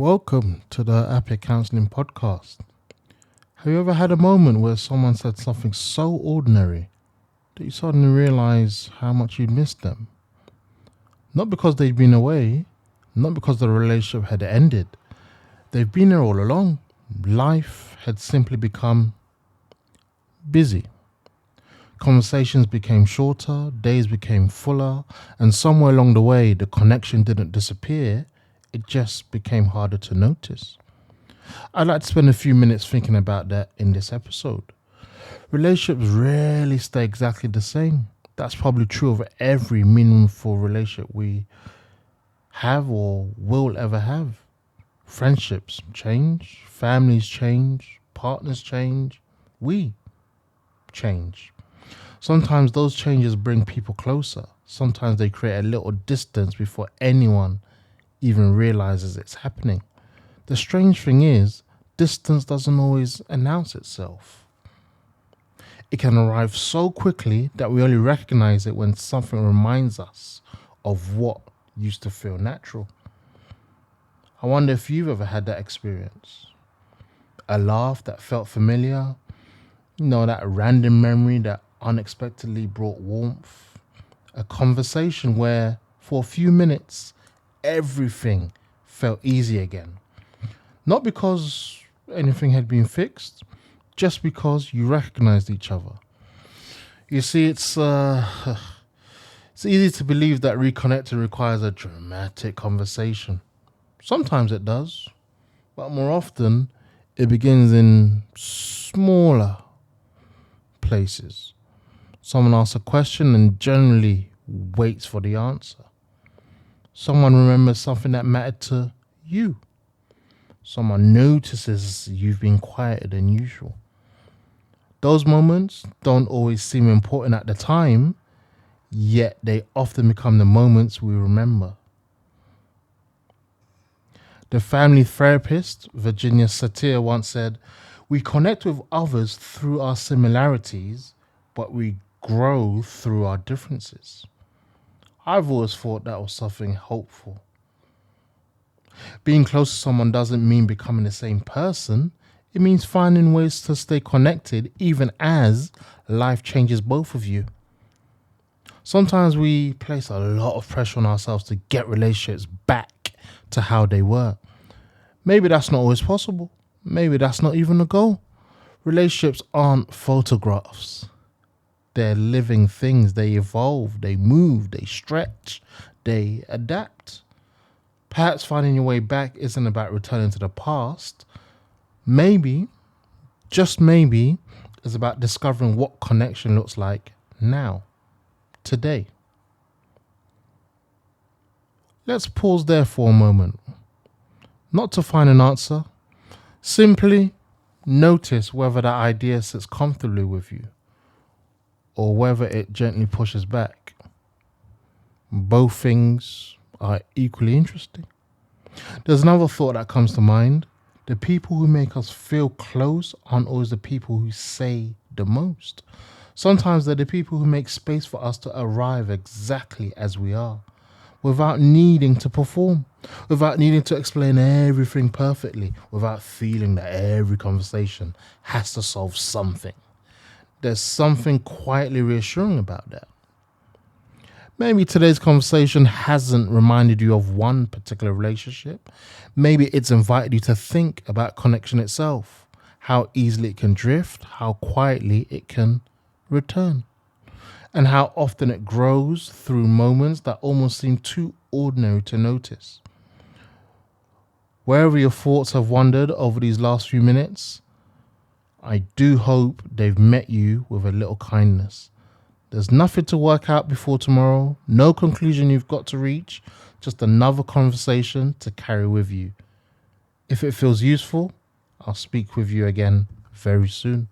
Welcome to the Epic Counseling Podcast. Have you ever had a moment where someone said something so ordinary that you suddenly realize how much you missed them? Not because they'd been away, not because the relationship had ended. They've been there all along. Life had simply become busy. Conversations became shorter, days became fuller, and somewhere along the way, the connection didn't disappear. It just became harder to notice. I'd like to spend a few minutes thinking about that in this episode. Relationships rarely stay exactly the same. That's probably true of every meaningful relationship we have or will ever have. Friendships change, families change, partners change, we change. Sometimes those changes bring people closer. Sometimes they create a little distance before anyone even realizes it's happening. The strange thing is, distance doesn't always announce itself. It can arrive so quickly that we only recognize it when something reminds us of what used to feel natural. I wonder if you've ever had that experience. A laugh that felt familiar, that random memory that unexpectedly brought warmth. A conversation where, for a few minutes, everything felt easy again. Not because anything had been fixed, just because you recognized each other. You see, it's easy to believe that reconnecting requires a dramatic conversation. Sometimes it does, but more often it begins in smaller places. Someone asks a question and generally waits for the answer. Someone remembers something that mattered to you. Someone notices you've been quieter than usual. Those moments don't always seem important at the time, yet they often become the moments we remember. The family therapist, Virginia Satir, once said, "We connect with others through our similarities, but we grow through our differences." I've always thought that was something hopeful. Being close to someone doesn't mean becoming the same person. It means finding ways to stay connected even as life changes both of you. Sometimes we place a lot of pressure on ourselves to get relationships back to how they were. Maybe that's not always possible. Maybe that's not even the goal. Relationships aren't photographs. They're living things. They evolve, they move, they stretch, they adapt. Perhaps finding your way back isn't about returning to the past. Maybe, just maybe, it's about discovering what connection looks like now, today. Let's pause there for a moment. Not to find an answer. Simply notice whether that idea sits comfortably with you or whether it gently pushes back. Both things are equally interesting. There's another thought that comes to mind. The people who make us feel close aren't always the people who say the most. Sometimes they're the people who make space for us to arrive exactly as we are, without needing to perform, without needing to explain everything perfectly, without feeling that every conversation has to solve something. There's something quietly reassuring about that. Maybe today's conversation hasn't reminded you of one particular relationship. Maybe it's invited you to think about connection itself, how easily it can drift, how quietly it can return, and how often it grows through moments that almost seem too ordinary to notice. Wherever your thoughts have wandered over these last few minutes, I do hope they've met you with a little kindness. There's nothing to work out before tomorrow, no conclusion you've got to reach, just another conversation to carry with you. If it feels useful, I'll speak with you again very soon.